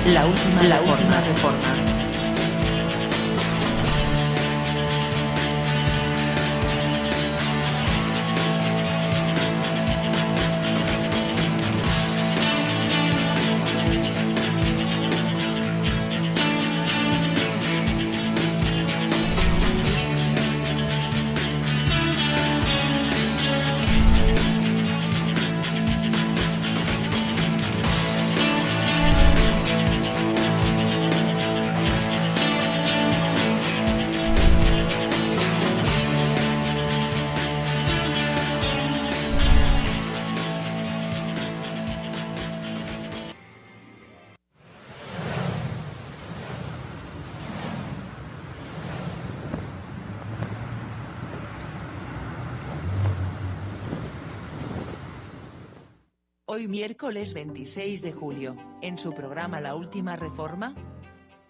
La última reforma. Hoy miércoles 26 de julio, en su programa La Última Reforma,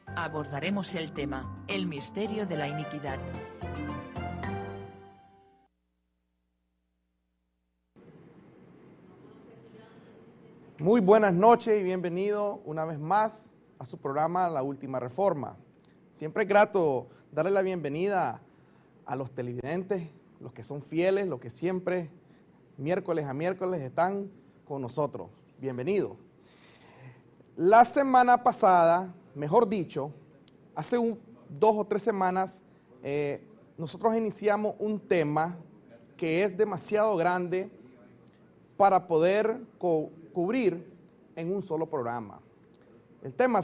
abordaremos el tema, el misterio de la iniquidad. Muy buenas noches y bienvenido una vez más a su programa La Última Reforma. Siempre es grato darle la bienvenida a los televidentes, los que son fieles, los que siempre, miércoles a miércoles, están con nosotros. Bienvenidos. La semana pasada, mejor dicho, hace 2 o 3 semanas, nosotros iniciamos un tema que es demasiado grande para poder cubrir en un solo programa. El tema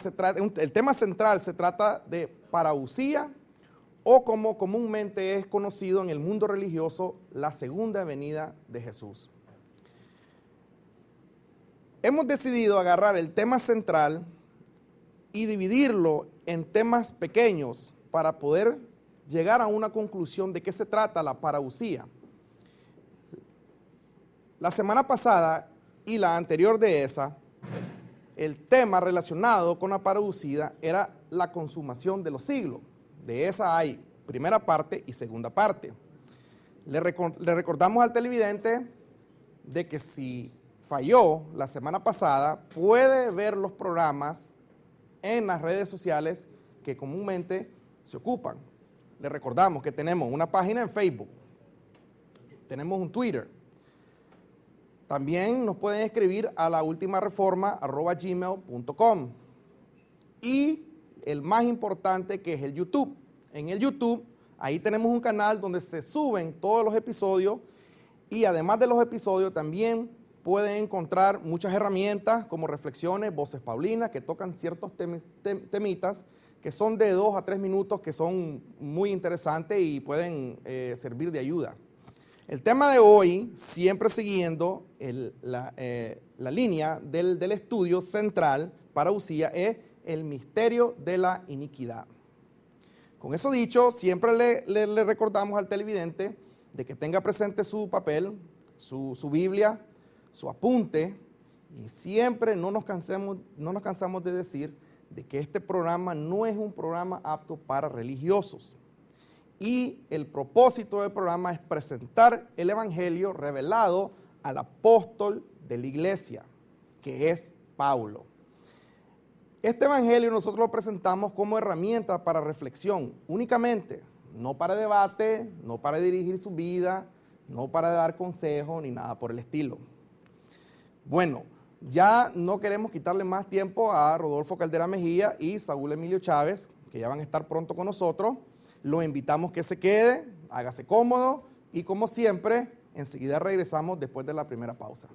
central se trata de parousia, o como comúnmente es conocido en el mundo religioso, la segunda venida de Jesús. Hemos decidido agarrar el tema central y dividirlo en temas pequeños para poder llegar a una conclusión de qué se trata la parousia. La semana pasada y la anterior de esa, el tema relacionado con la parousia era la consumación de los siglos. De esa hay primera parte y segunda parte. Le recordamos al televidente de que si falló la semana pasada, puede ver los programas en las redes sociales que comúnmente se ocupan. Le recordamos que tenemos una página en Facebook, tenemos un Twitter. También nos pueden escribir a laultimareforma@gmail.com. Y el más importante, que es el YouTube. En el YouTube, ahí tenemos un canal donde se suben todos los episodios, y además de los episodios también pueden encontrar muchas herramientas como reflexiones, voces paulinas, que tocan ciertos temitas que son de 2 a 3 minutos, que son muy interesantes y pueden servir de ayuda. El tema de hoy, siempre siguiendo la línea del estudio central parousia, es el misterio de la iniquidad. Con eso dicho, siempre le recordamos al televidente de que tenga presente su papel, su Biblia, su apunte, y siempre no nos cansamos de decir de que este programa no es un programa apto para religiosos. Y el propósito del programa es presentar el evangelio revelado al apóstol de la iglesia, que es Pablo. Este evangelio nosotros lo presentamos como herramienta para reflexión, únicamente, no para debate, no para dirigir su vida, no para dar consejos ni nada por el estilo. Bueno, ya no queremos quitarle más tiempo a Rodolfo Caldera Mejía y Saúl Emilio Chávez, que ya van a estar pronto con nosotros. Lo invitamos que se quede, hágase cómodo, y como siempre, enseguida regresamos después de la primera pausa.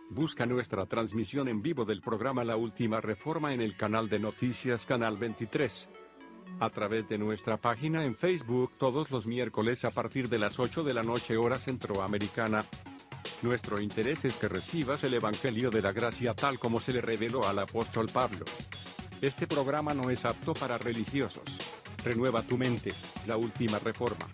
Busca nuestra transmisión en vivo del programa La Última Reforma en el canal de noticias Canal 23. A través de nuestra página en Facebook todos los miércoles a partir de las 8 de la noche hora centroamericana. Nuestro interés es que recibas el Evangelio de la Gracia tal como se le reveló al apóstol Pablo. Este programa no es apto para religiosos. Renueva tu mente, La Última Reforma.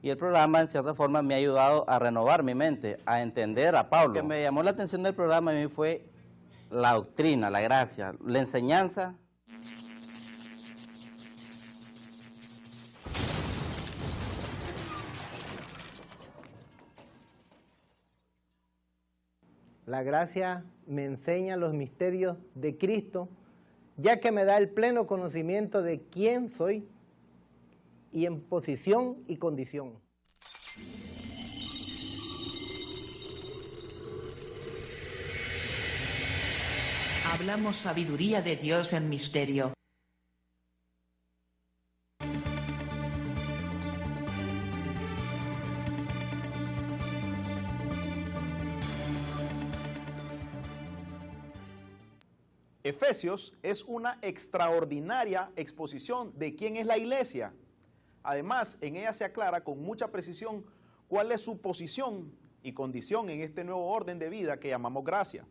Y el programa, en cierta forma, me ha ayudado a renovar mi mente, a entender a Pablo. Lo que me llamó la atención del programa a mí fue la doctrina, la gracia, la enseñanza. La gracia me enseña los misterios de Cristo, ya que me da el pleno conocimiento de quién soy y en posición y condición. Hablamos sabiduría de Dios en misterio. Efesios es una extraordinaria exposición de quién es la iglesia. Además, en ella se aclara con mucha precisión cuál es su posición y condición en este nuevo orden de vida que llamamos gracia,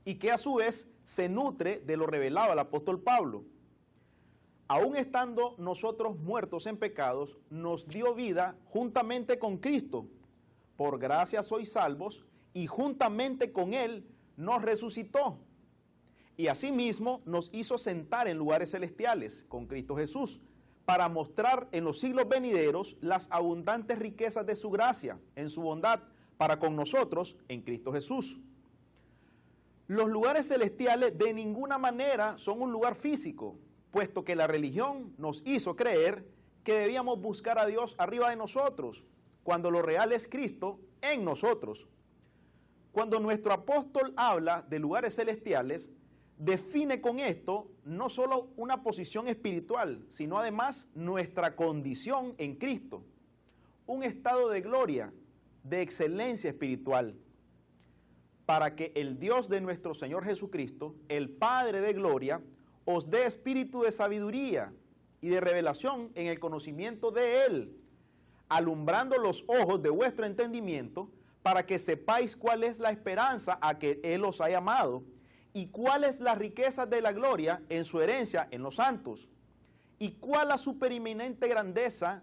y que a su vez se nutre de lo revelado al apóstol Pablo. Aún estando nosotros muertos en pecados, nos dio vida juntamente con Cristo. Por gracia sois salvos, y juntamente con Él nos resucitó. Y asimismo nos hizo sentar en lugares celestiales con Cristo Jesús, para mostrar en los siglos venideros las abundantes riquezas de su gracia, en su bondad, para con nosotros en Cristo Jesús. Los lugares celestiales de ninguna manera son un lugar físico, puesto que la religión nos hizo creer que debíamos buscar a Dios arriba de nosotros, cuando lo real es Cristo en nosotros. Cuando nuestro apóstol habla de lugares celestiales, define con esto no solo una posición espiritual, sino además nuestra condición en Cristo, un estado de gloria, de excelencia espiritual, para que el Dios de nuestro Señor Jesucristo, el Padre de gloria, os dé espíritu de sabiduría y de revelación en el conocimiento de Él, alumbrando los ojos de vuestro entendimiento, para que sepáis cuál es la esperanza a que Él os ha llamado, y cuál es la riqueza de la gloria en su herencia en los santos, y cuál la supereminente grandeza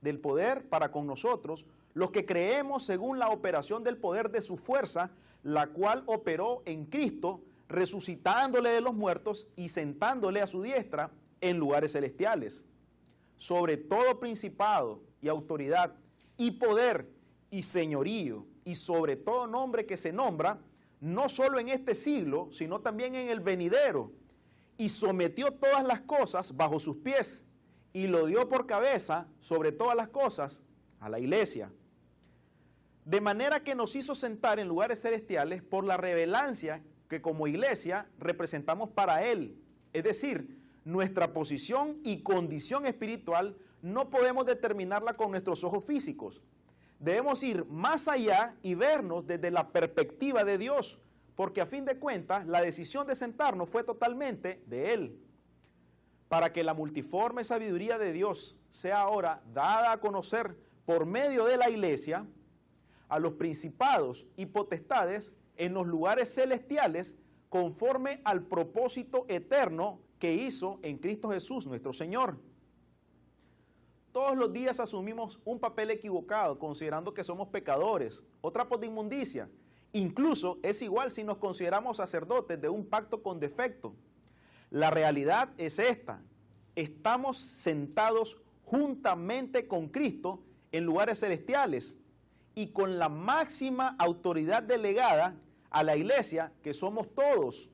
del poder para con nosotros, los que creemos según la operación del poder de su fuerza, la cual operó en Cristo, resucitándole de los muertos y sentándole a su diestra en lugares celestiales, sobre todo principado y autoridad y poder y señorío, y sobre todo nombre que se nombra, no solo en este siglo, sino también en el venidero, y sometió todas las cosas bajo sus pies, y lo dio por cabeza sobre todas las cosas a la iglesia. De manera que nos hizo sentar en lugares celestiales por la revelancia que como iglesia representamos para Él. Es decir, nuestra posición y condición espiritual no podemos determinarla con nuestros ojos físicos. Debemos ir más allá y vernos desde la perspectiva de Dios, porque a fin de cuentas la decisión de sentarnos fue totalmente de Él. Para que la multiforme sabiduría de Dios sea ahora dada a conocer por medio de la iglesia a los principados y potestades en los lugares celestiales, conforme al propósito eterno que hizo en Cristo Jesús nuestro Señor. Todos los días asumimos un papel equivocado, considerando que somos pecadores o trapos de inmundicia. Incluso es igual si nos consideramos sacerdotes de un pacto con defecto. La realidad es esta: estamos sentados juntamente con Cristo en lugares celestiales y con la máxima autoridad delegada a la iglesia, que somos todos.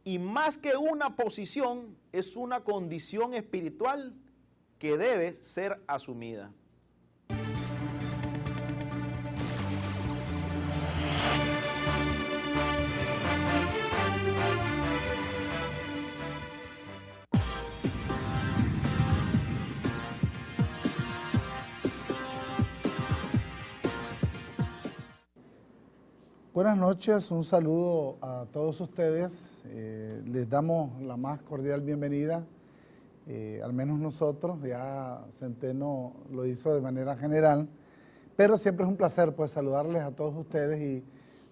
Y más que una posición, es una condición espiritual que debe ser asumida. Buenas noches, un saludo a todos ustedes. Les damos la más cordial bienvenida. Al menos nosotros, ya Centeno lo hizo de manera general, pero siempre es un placer pues saludarles a todos ustedes y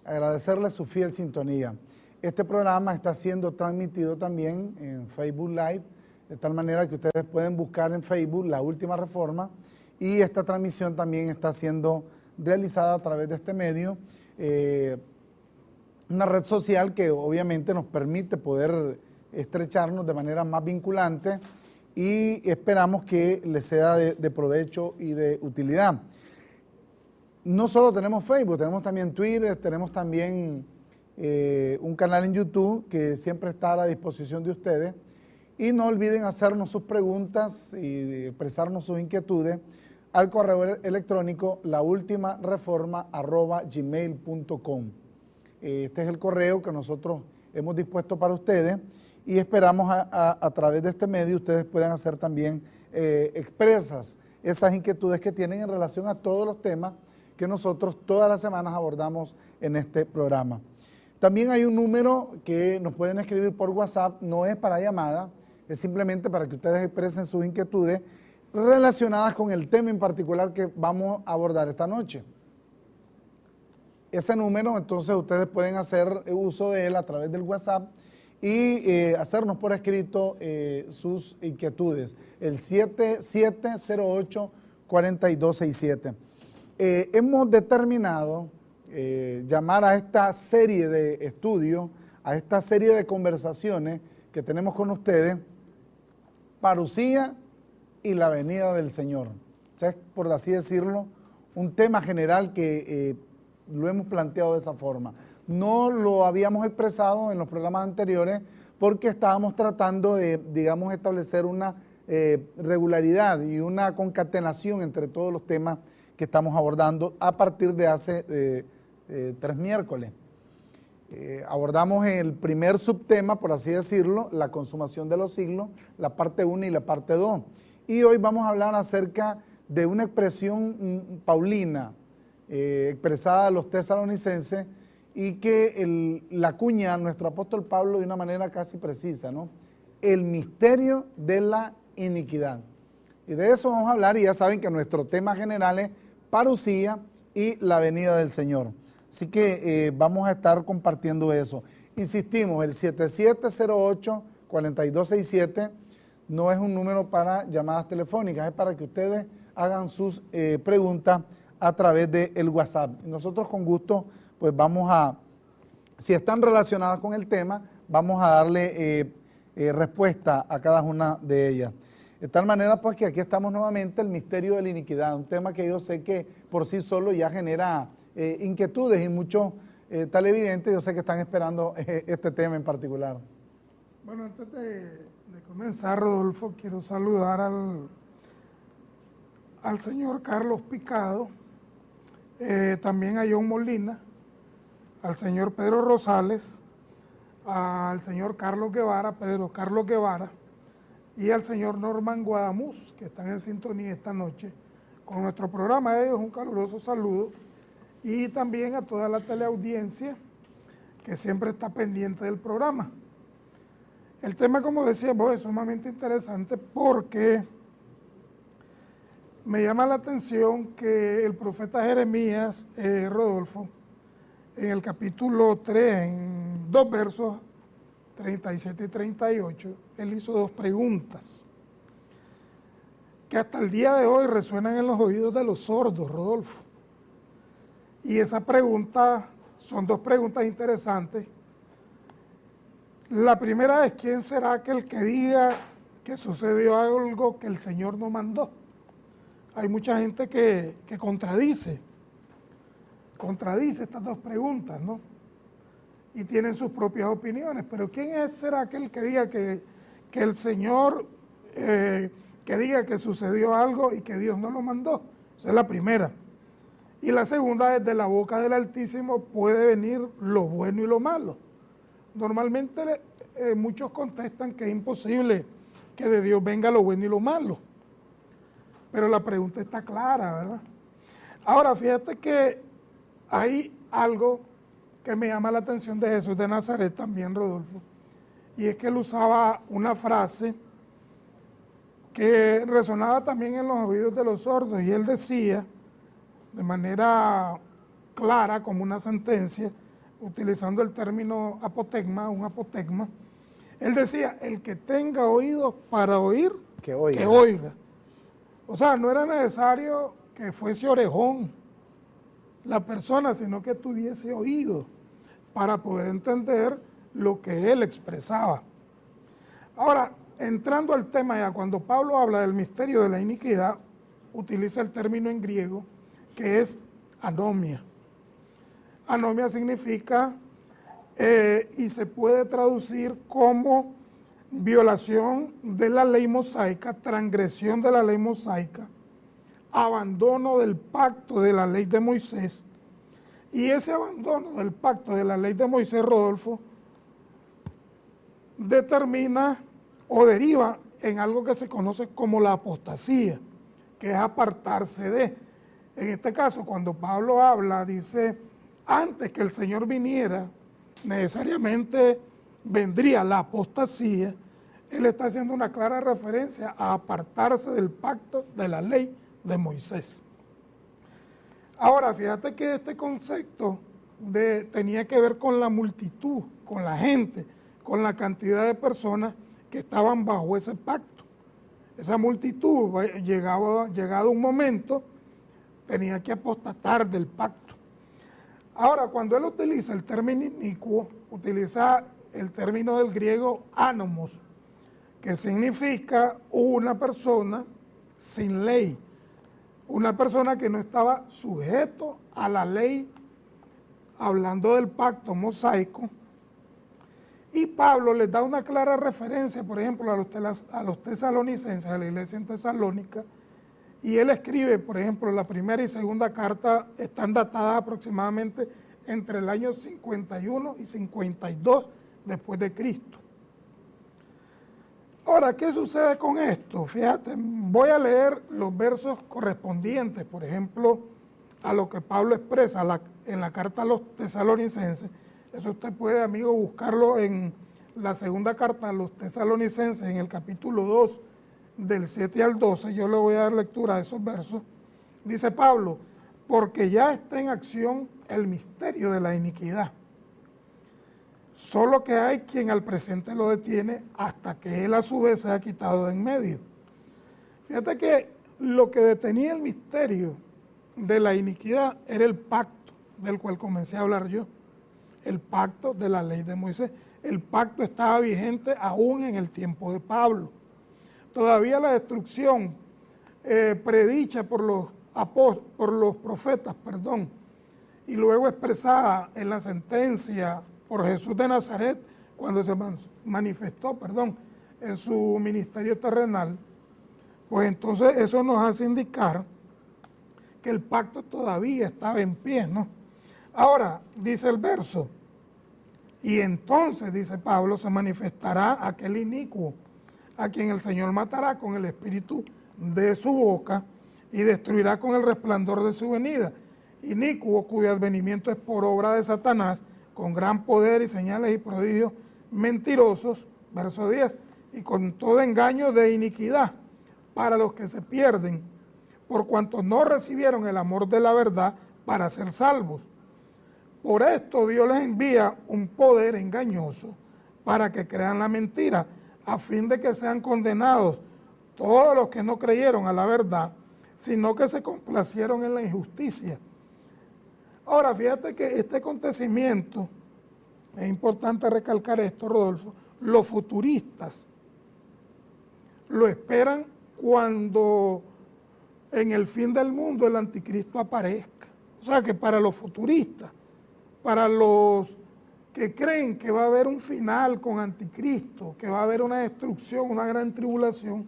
agradecerles su fiel sintonía. Este programa está siendo transmitido también en Facebook Live, de tal manera que ustedes pueden buscar en Facebook La Última Reforma y esta transmisión también está siendo realizada a través de este medio, una red social que obviamente nos permite poder estrecharnos de manera más vinculante y esperamos que les sea de provecho y de utilidad. No solo tenemos Facebook, tenemos también Twitter, tenemos también un canal en YouTube que siempre está a la disposición de ustedes. Y no olviden hacernos sus preguntas y expresarnos sus inquietudes al correo electrónico laultimareforma@gmail.com. Este es el correo que nosotros hemos dispuesto para ustedes y esperamos a través de este medio ustedes puedan hacer también expresas esas inquietudes que tienen en relación a todos los temas que nosotros todas las semanas abordamos en este programa. También hay un número que nos pueden escribir por WhatsApp, no es para llamada, es simplemente para que ustedes expresen sus inquietudes relacionadas con el tema en particular que vamos a abordar esta noche. Ese número, entonces, ustedes pueden hacer uso de él a través del WhatsApp y hacernos por escrito sus inquietudes, el 7708-4267. Hemos determinado llamar a esta serie de estudios, a esta serie de conversaciones que tenemos con ustedes, Parucía y la venida del Señor. O sea, es, por así decirlo, un tema general que lo hemos planteado de esa forma. No lo habíamos expresado en los programas anteriores porque estábamos tratando de, digamos, establecer una regularidad y una concatenación entre todos los temas que estamos abordando a partir de hace 3 miércoles. Abordamos el primer subtema, por así decirlo, la consumación de los siglos, la parte 1 y la parte 2. Y hoy vamos a hablar acerca de una expresión paulina expresada a los tesalonicenses y que la acuña nuestro apóstol Pablo de una manera casi precisa, ¿no? El misterio de la iniquidad. Y de eso vamos a hablar, y ya saben que nuestro tema general es parucía y la venida del Señor. Así que vamos a estar compartiendo eso. Insistimos, el 7708-4267 no es un número para llamadas telefónicas, es para que ustedes hagan sus preguntas a través del WhatsApp. Nosotros con gusto, pues vamos a, si están relacionadas con el tema, vamos a darle respuesta a cada una de ellas. De tal manera, pues, que aquí estamos nuevamente, el misterio de la iniquidad, un tema que yo sé que por sí solo ya genera inquietudes y muchos televidentes, yo sé que están esperando este tema en particular. Bueno, antes de comenzar, Rodolfo, quiero saludar al señor Carlos Picado, también a John Molina, al señor Pedro Rosales, al señor Carlos Guevara, Pedro Carlos Guevara, y al señor Norman Guadamuz, que están en sintonía esta noche con nuestro programa. A ellos un caluroso saludo, y también a toda la teleaudiencia que siempre está pendiente del programa. El tema, como decíamos, es sumamente interesante porque me llama la atención que el profeta Jeremías, Rodolfo, en el capítulo 3, en 2 versos, 37 y 38, él hizo 2 preguntas que hasta el día de hoy resuenan en los oídos de los sordos, Rodolfo. Y esa pregunta, son 2 preguntas interesantes. La primera es, ¿quién será aquel que diga que sucedió algo que el Señor no mandó? Hay mucha gente que contradice estas 2 preguntas, ¿no? Y tienen sus propias opiniones, pero ¿quién será aquel que diga que el Señor, que diga que sucedió algo y que Dios no lo mandó? Esa es la primera. Y la segunda es, de la boca del Altísimo puede venir lo bueno y lo malo. Normalmente muchos contestan que es imposible que de Dios venga lo bueno y lo malo. Pero la pregunta está clara, ¿verdad? Ahora, fíjate que hay algo que me llama la atención de Jesús de Nazaret también, Rodolfo, y es que él usaba una frase que resonaba también en los oídos de los sordos, y él decía, de manera clara, como una sentencia, utilizando el término apotegma, un apotegma, él decía, el que tenga oídos para oír, que oiga. O sea, no era necesario que fuese orejón la persona, sino que tuviese oído para poder entender lo que él expresaba. Ahora, entrando al tema ya, cuando Pablo habla del misterio de la iniquidad, utiliza el término en griego que es anomia. Anomia significa, y se puede traducir como violación de la ley mosaica, transgresión de la ley mosaica, abandono del pacto de la ley de Moisés. Y ese abandono del pacto de la ley de Moisés, Rodolfo, determina o deriva en algo que se conoce como la apostasía, que es apartarse de. En este caso, cuando Pablo habla, dice, antes que el Señor viniera, necesariamente vendría la apostasía. Él está haciendo una clara referencia a apartarse del pacto de la ley de Moisés. Ahora, fíjate que este concepto tenía que ver con la multitud, con la gente, con la cantidad de personas que estaban bajo ese pacto. Esa multitud, llegado un momento, tenía que apostatar del pacto. Ahora, cuando él utiliza el término inicuo, utiliza el término del griego anomos, que significa una persona sin ley, una persona que no estaba sujeto a la ley, hablando del pacto mosaico. Y Pablo les da una clara referencia, por ejemplo, a los tesalonicenses, a la iglesia en Tesalónica, y él escribe, por ejemplo, la primera y segunda carta están datadas aproximadamente entre el año 51 y 52 después de Cristo. Ahora, ¿qué sucede con esto? Fíjate, voy a leer los versos correspondientes, por ejemplo, a lo que Pablo expresa en la carta a los tesalonicenses. Eso usted puede, amigo, buscarlo en la segunda carta a los tesalonicenses, en el capítulo 2, del 7 al 12. Yo le voy a dar lectura a esos versos. Dice Pablo, porque ya está en acción el misterio de la iniquidad. Solo que hay quien al presente lo detiene hasta que él a su vez se ha quitado de en medio. Fíjate que lo que detenía el misterio de la iniquidad era el pacto del cual comencé a hablar yo. El pacto de la ley de Moisés. El pacto estaba vigente aún en el tiempo de Pablo. Todavía la destrucción predicha por los profetas, y luego expresada en la sentencia por Jesús de Nazaret, cuando se manifestó, en su ministerio terrenal, pues entonces eso nos hace indicar que el pacto todavía estaba en pie, ¿no? Ahora, dice el verso, y entonces, dice Pablo, se manifestará aquel inicuo, a quien el Señor matará con el espíritu de su boca y destruirá con el resplandor de su venida. Inicuo, cuyo advenimiento es por obra de Satanás, con gran poder y señales y prodigios mentirosos, verso 10, y con todo engaño de iniquidad para los que se pierden, por cuanto no recibieron el amor de la verdad para ser salvos. Por esto Dios les envía un poder engañoso para que crean la mentira, a fin de que sean condenados todos los que no creyeron a la verdad, sino que se complacieron en la injusticia. Ahora, fíjate que este acontecimiento, es importante recalcar esto, Rodolfo, los futuristas lo esperan cuando en el fin del mundo el anticristo aparezca. O sea que para los futuristas, para los que creen que va a haber un final con anticristo, que va a haber una destrucción, una gran tribulación,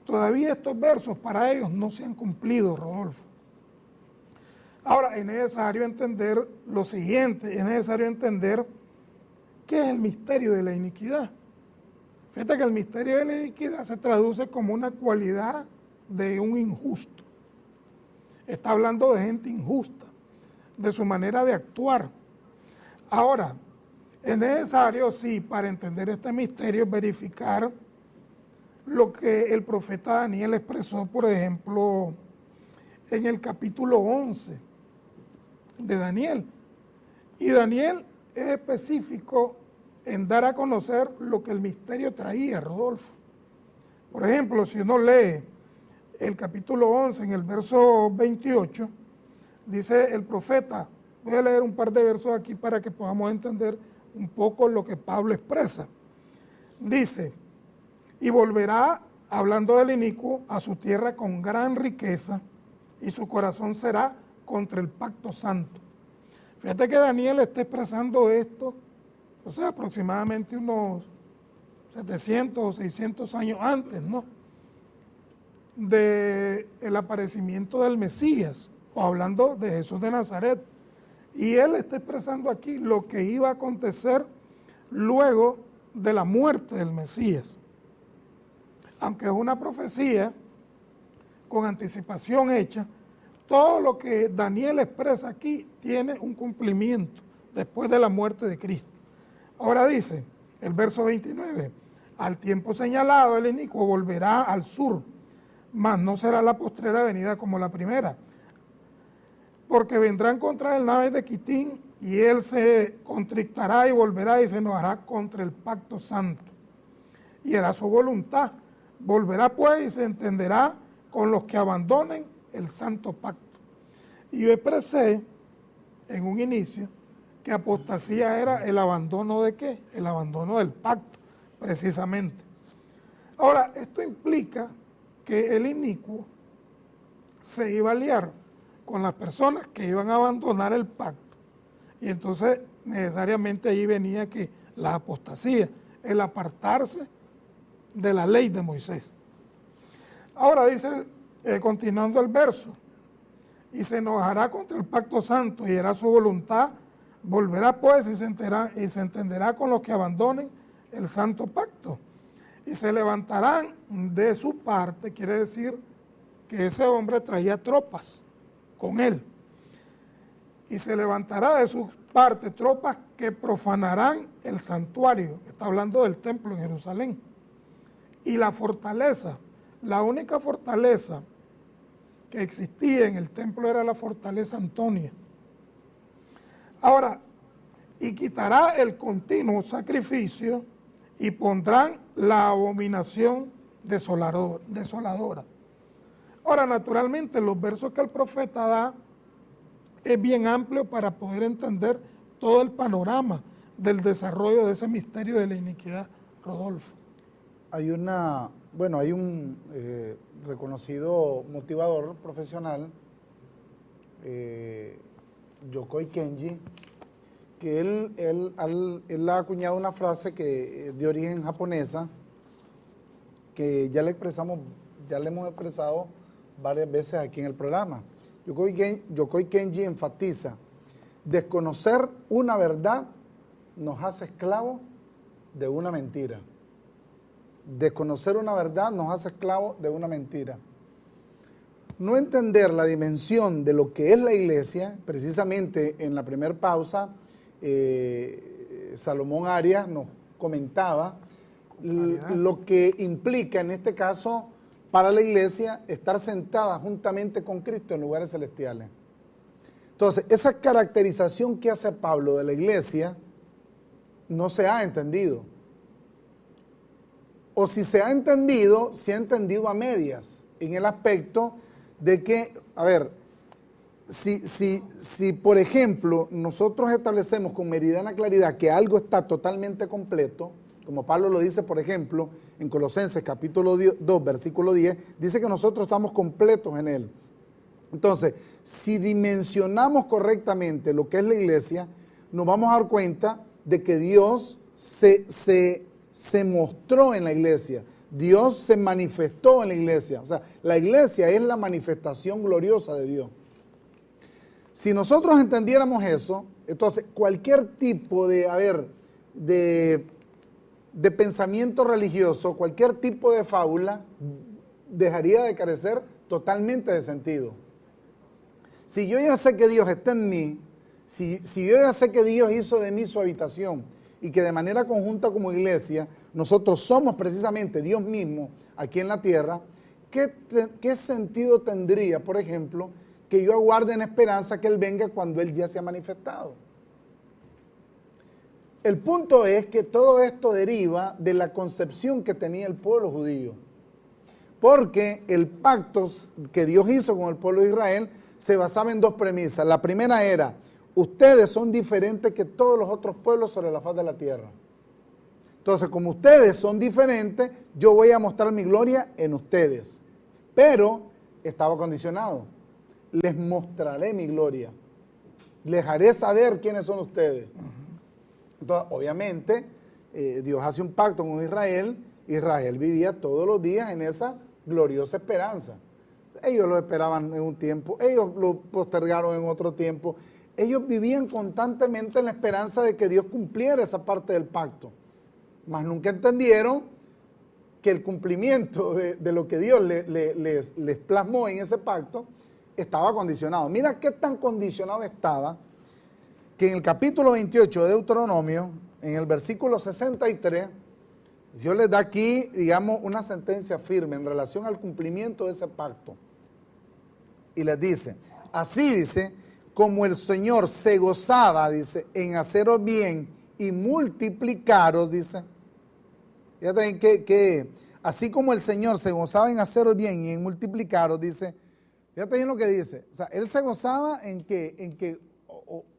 todavía estos versos para ellos no se han cumplido, Rodolfo. Ahora, es necesario entender lo siguiente, es necesario entender qué es el misterio de la iniquidad. Fíjate que el misterio de la iniquidad se traduce como una cualidad de un injusto. Está hablando de gente injusta, de su manera de actuar. Ahora, es necesario, sí, para entender este misterio, verificar lo que el profeta Daniel expresó, por ejemplo, en el capítulo 11 de Daniel. Y Daniel es específico en dar a conocer lo que el misterio traía, Rodolfo. Por ejemplo, si uno lee el capítulo 11, en el verso 28, dice el profeta, voy a leer un par de versos aquí para que podamos entender un poco lo que Pablo expresa. Dice, y volverá, hablando del inicuo, a su tierra con gran riqueza, y su corazón será contra el pacto santo. Fíjate que Daniel está expresando esto, o sea, aproximadamente unos 700 o 600 años antes, ¿no?, del aparecimiento del Mesías, o hablando de Jesús de Nazaret. Y él está expresando aquí lo que iba a acontecer luego de la muerte del Mesías. Aunque es una profecía con anticipación hecha, todo lo que Daniel expresa aquí tiene un cumplimiento después de la muerte de Cristo. Ahora dice el verso 29, al tiempo señalado el inicuo volverá al sur, mas no será la postrera venida como la primera, porque vendrán contra él naves de Quitín, y él se contrictará y volverá y se enojará contra el pacto santo, y hará su voluntad. Volverá pues y se entenderá con los que abandonen el santo pacto. Y yo expresé en un inicio que apostasía era el abandono de ¿qué? El abandono del pacto, precisamente. Ahora, esto implica que el inicuo se iba a aliar con las personas que iban a abandonar el pacto. Y entonces necesariamente ahí venía que la apostasía, el apartarse de la ley de Moisés. Ahora dice, continuando el verso, y se enojará contra el pacto santo y hará su voluntad, volverá pues y se entenderá con los que abandonen el santo pacto. Y se levantarán de su parte, quiere decir que ese hombre traía tropas con él. Y se levantará de su parte tropas que profanarán el santuario. Está hablando del templo en Jerusalén. Y la fortaleza, la única fortaleza que existía en el templo era la fortaleza Antonia. Ahora, y quitará el continuo sacrificio y pondrán la abominación desoladora. Ahora, naturalmente, los versos que el profeta da es bien amplio para poder entender todo el panorama del desarrollo de ese misterio de la iniquidad, Rodolfo. Hay un reconocido motivador profesional, Yokoi Kenji, que él ha acuñado una frase de origen japonesa que ya le hemos expresado varias veces aquí en el programa. Yokoi Kenji enfatiza: desconocer una verdad nos hace esclavos de una mentira. Desconocer una verdad nos hace esclavos de una mentira. No entender la dimensión de lo que es la iglesia, precisamente en la primera pausa, Salomón Arias nos comentaba lo que implica en este caso para la iglesia estar sentada juntamente con Cristo en lugares celestiales. Entonces, esa caracterización que hace Pablo de la iglesia no se ha entendido. O si se ha entendido a medias, en el aspecto de que, a ver, si por ejemplo nosotros establecemos con meridiana claridad que algo está totalmente completo, como Pablo lo dice, por ejemplo, en Colosenses capítulo 2, versículo 10, dice que nosotros estamos completos en él. Entonces, si dimensionamos correctamente lo que es la iglesia, nos vamos a dar cuenta de que Dios se mostró en la iglesia, Dios se manifestó en la iglesia. O sea, la iglesia es la manifestación gloriosa de Dios. Si nosotros entendiéramos eso, entonces cualquier tipo de pensamiento religioso, cualquier tipo de fábula, dejaría de carecer totalmente de sentido. Si yo ya sé que Dios está en mí, si yo ya sé que Dios hizo de mí su habitación y que de manera conjunta como iglesia, nosotros somos precisamente Dios mismo aquí en la tierra, ¿qué sentido tendría, por ejemplo, que yo aguarde en esperanza que Él venga cuando Él ya se ha manifestado? El punto es que todo esto deriva de la concepción que tenía el pueblo judío. Porque el pacto que Dios hizo con el pueblo de Israel se basaba en dos premisas. La primera era, ustedes son diferentes que todos los otros pueblos sobre la faz de la tierra. Entonces, como ustedes son diferentes, yo voy a mostrar mi gloria en ustedes. Pero estaba condicionado. Les mostraré mi gloria. Les haré saber quiénes son ustedes. Entonces, obviamente, Dios hace un pacto con Israel. Israel vivía todos los días en esa gloriosa esperanza. Ellos lo esperaban en un tiempo, ellos lo postergaron en otro tiempo. Ellos vivían constantemente en la esperanza de que Dios cumpliera esa parte del pacto. Mas nunca entendieron que el cumplimiento de lo que Dios les plasmó en ese pacto estaba condicionado. Mira qué tan condicionado estaba que en el capítulo 28 de Deuteronomio, en el versículo 63, Dios les da aquí, digamos, una sentencia firme en relación al cumplimiento de ese pacto. Y les dice, así dice, como el Señor se gozaba, dice, en haceros bien y multiplicaros, dice. Fíjate que así como el Señor se gozaba en haceros bien y en multiplicaros, dice, fíjate bien lo que dice. O sea, Él se gozaba en que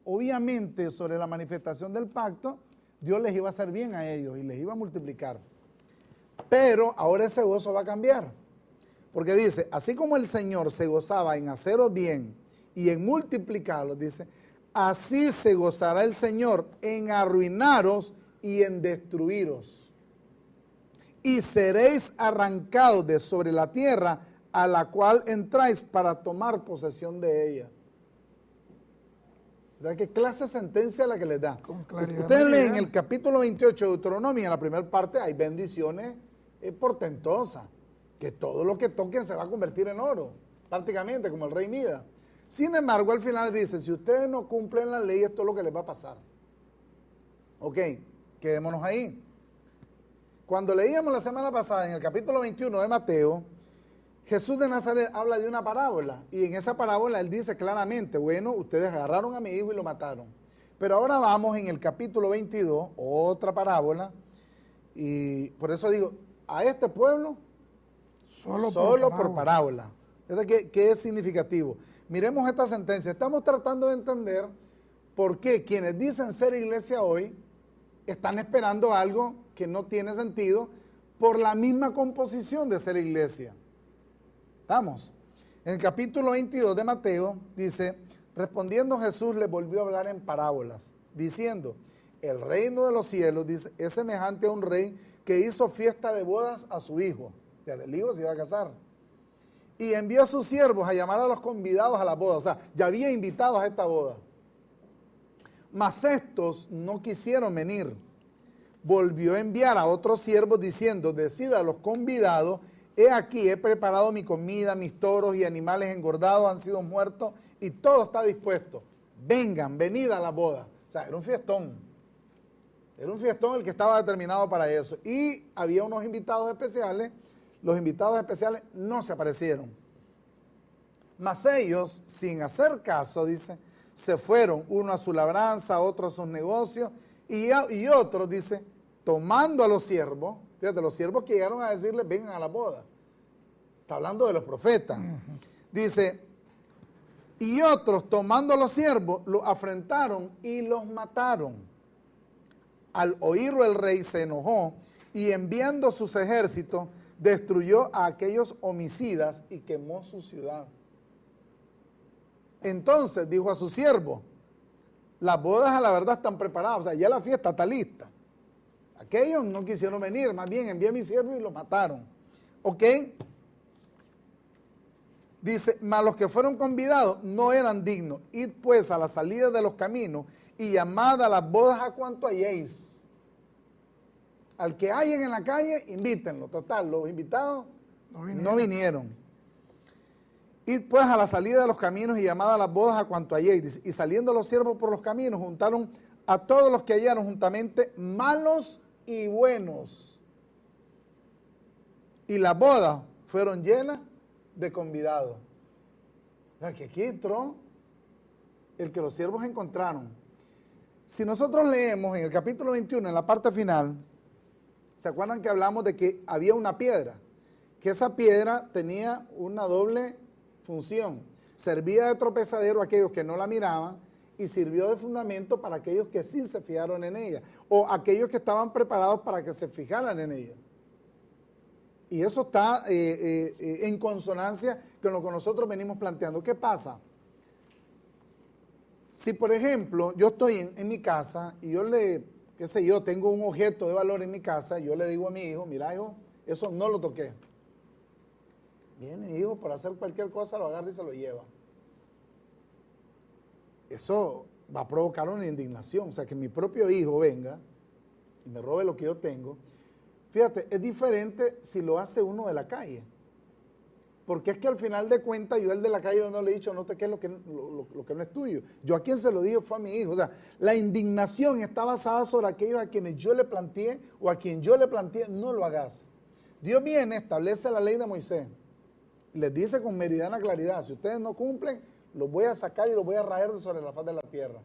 obviamente sobre la manifestación del pacto, Dios les iba a hacer bien a ellos y les iba a multiplicar. Pero ahora ese gozo va a cambiar. Porque dice, así como el Señor se gozaba en haceros bien y en multiplicarlos, dice, así se gozará el Señor en arruinaros y en destruiros. Y seréis arrancados de sobre la tierra a la cual entráis para tomar posesión de ella. ¿Verdad? ¿Qué clase de sentencia la que les da? Ustedes leen el capítulo 28 de Deuteronomio, en la primera parte hay bendiciones portentosas, que todo lo que toquen se va a convertir en oro, prácticamente como el rey Midas. Sin embargo, al final dice, si ustedes no cumplen la ley, esto es lo que les va a pasar. Ok, quedémonos ahí. Cuando leíamos la semana pasada en el capítulo 21 de Mateo, Jesús de Nazaret habla de una parábola y en esa parábola él dice claramente, bueno, ustedes agarraron a mi hijo y lo mataron. Pero ahora vamos en el capítulo 22, otra parábola, y por eso digo, a este pueblo, solo por parábola. ¿Qué es significativo? Miremos esta sentencia. Estamos tratando de entender por qué quienes dicen ser iglesia hoy están esperando algo que no tiene sentido por la misma composición de ser iglesia. ¿Estamos? En el capítulo 22 de Mateo dice, respondiendo Jesús les volvió a hablar en parábolas, diciendo, el reino de los cielos, dice, es semejante a un rey que hizo fiesta de bodas a su hijo. Ya el hijo se iba a casar. Y envió a sus siervos a llamar a los convidados a la boda. O sea, ya había invitados a esta boda. Mas estos no quisieron venir. Volvió a enviar a otros siervos diciendo, decid a los convidados, he aquí, he preparado mi comida, mis toros y animales engordados han sido muertos y todo está dispuesto. Vengan, venid a la boda. O sea, era un fiestón. Era un fiestón el que estaba determinado para eso. Y había unos invitados especiales. Los invitados especiales no se aparecieron. Mas ellos, sin hacer caso, dice, se fueron, uno a su labranza, otro a sus negocios, y otros, dice, tomando a los siervos, fíjate, los siervos que llegaron a decirles, vengan a la boda. Está hablando de los profetas. Dice, y otros, tomando a los siervos, los afrentaron y los mataron. Al oírlo el rey se enojó y enviando sus ejércitos, destruyó a aquellos homicidas y quemó su ciudad. Entonces dijo a su siervo, las bodas a la verdad están preparadas, o sea, ya la fiesta está lista. Aquellos no quisieron venir, más bien envié a mi siervo y lo mataron. ¿Ok? Dice, mas los que fueron convidados no eran dignos. Id pues a la salida de los caminos y llamad a las bodas a cuanto halléis. Al que hallen en la calle, invítenlo. Total, los invitados no vinieron. Id pues a la salida de los caminos y llamad a las bodas a cuanto halléis. Dice, y saliendo los siervos por los caminos, juntaron a todos los que hallaron juntamente, malos y buenos. Y las bodas fueron llenas de convidados. Que aquí entró el que los siervos encontraron. Si nosotros leemos en el capítulo 21, en la parte final, ¿se acuerdan que hablamos de que había una piedra que esa piedra tenía una doble función. Servía de tropezadero a aquellos que no la miraban y sirvió de fundamento para aquellos que sí se fijaron en ella, o aquellos que estaban preparados para que se fijaran en ella. Y eso está en consonancia con lo que nosotros venimos planteando. ¿Qué pasa? Si, por ejemplo, yo estoy en mi casa y yo tengo un objeto de valor en mi casa, yo le digo a mi hijo, mira, hijo, eso no lo toqué. Viene mi hijo, por hacer cualquier cosa, lo agarra y se lo lleva. Eso va a provocar una indignación. O sea, que mi propio hijo venga y me robe lo que yo tengo. Fíjate, es diferente si lo hace uno de la calle. Porque es que al final de cuentas, yo el de la calle yo no le he dicho, no te quedes lo que no es tuyo. Yo a quien se lo dije fue a mi hijo. O sea, la indignación está basada sobre aquellos a quienes yo le planteé o a quien yo le planteé, no lo hagas. Dios viene, establece la ley de Moisés. Y les dice con meridiana claridad, si ustedes no cumplen, los voy a sacar y los voy a raer sobre la faz de la tierra.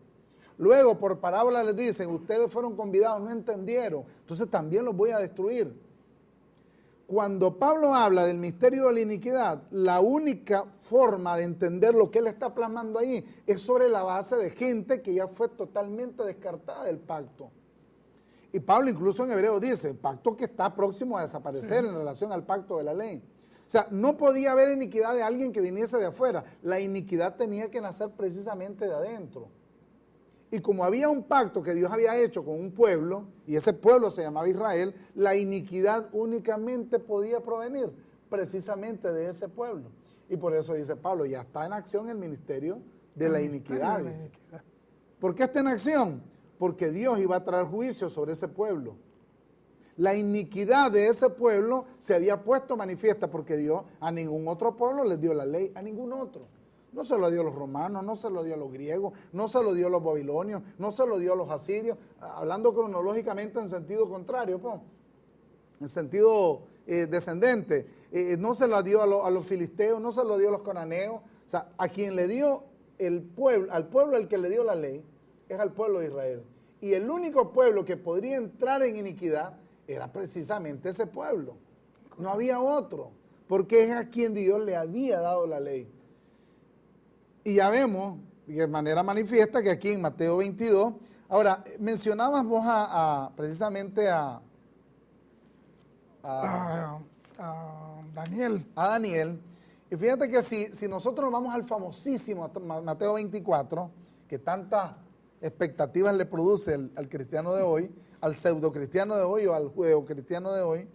Luego, por parábola les dicen, ustedes fueron convidados, no entendieron, entonces también los voy a destruir. Cuando Pablo habla del misterio de la iniquidad, la única forma de entender lo que él está plasmando ahí es sobre la base de gente que ya fue totalmente descartada del pacto. Y Pablo incluso en Hebreos dice, el pacto que está próximo a desaparecer en relación al pacto de la ley. O sea, no podía haber iniquidad de alguien que viniese de afuera. La iniquidad tenía que nacer precisamente de adentro. Y como había un pacto que Dios había hecho con un pueblo, y ese pueblo se llamaba Israel, la iniquidad únicamente podía provenir precisamente de ese pueblo. Y por eso dice Pablo, ya está en acción el ministerio de la iniquidad. Dice. ¿Por qué está en acción? Porque Dios iba a traer juicio sobre ese pueblo. La iniquidad de ese pueblo se había puesto manifiesta porque Dios a ningún otro pueblo les dio la ley, a ningún otro. No se lo dio a los romanos, no se lo dio a los griegos, no se lo dio a los babilonios, no se lo dio a los asirios, hablando cronológicamente en sentido contrario, en sentido descendente. No se lo dio a los filisteos, no se lo dio a los cananeos. O sea, a quien le dio el pueblo, al pueblo al que le dio la ley, es al pueblo de Israel. Y el único pueblo que podría entrar en iniquidad era precisamente ese pueblo. No había otro, porque es a quien Dios le había dado la ley. Y ya vemos de manera manifiesta que aquí en Mateo 22, ahora, mencionabas vos precisamente a Daniel. A Daniel. Y fíjate que si nosotros nos vamos al famosísimo Mateo 24, que tantas expectativas le produce al cristiano de hoy, al pseudo cristiano de hoy o al judeo cristiano de hoy,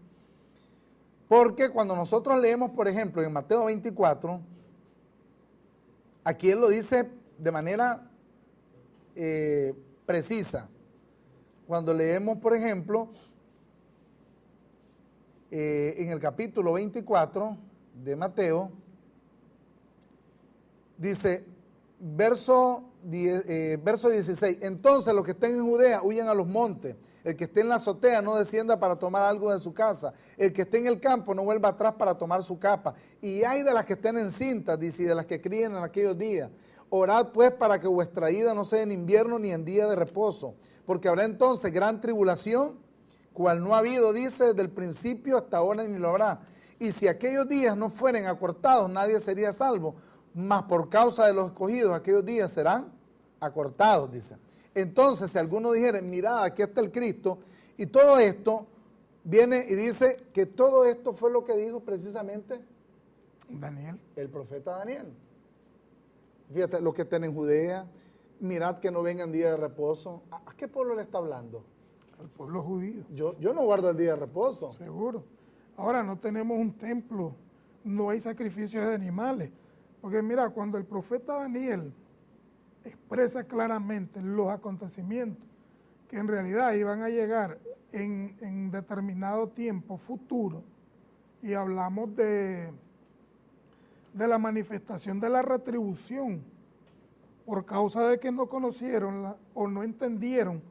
porque cuando nosotros leemos, por ejemplo, en Mateo 24, aquí él lo dice de manera precisa. Cuando leemos, por ejemplo, en el capítulo 24 de Mateo, dice, verso 16, entonces los que estén en Judea huyan a los montes, el que esté en la azotea no descienda para tomar algo de su casa, el que esté en el campo no vuelva atrás para tomar su capa, y hay de las que estén encintas, dice, y de las que críen en aquellos días. Orad pues para que vuestra ida no sea en invierno ni en día de reposo, porque habrá entonces gran tribulación, cual no ha habido, dice, desde el principio hasta ahora ni lo habrá. Y si aquellos días no fueren acortados, nadie sería salvo, mas por causa de los escogidos aquellos días serán acortados, dice. Entonces, si alguno dijera, mirad, aquí está el Cristo, y todo esto viene y dice que todo esto fue lo que dijo precisamente Daniel. El profeta Daniel. Fíjate, los que estén en Judea, mirad que no vengan día de reposo. ¿A qué pueblo le está hablando? Al pueblo judío. Yo no guardo el día de reposo. Seguro. Ahora no tenemos un templo, no hay sacrificios de animales. Porque mira, cuando el profeta Daniel expresa claramente los acontecimientos que en realidad iban a llegar en determinado tiempo futuro, y hablamos de la manifestación de la retribución por causa de que no conocieron o no entendieron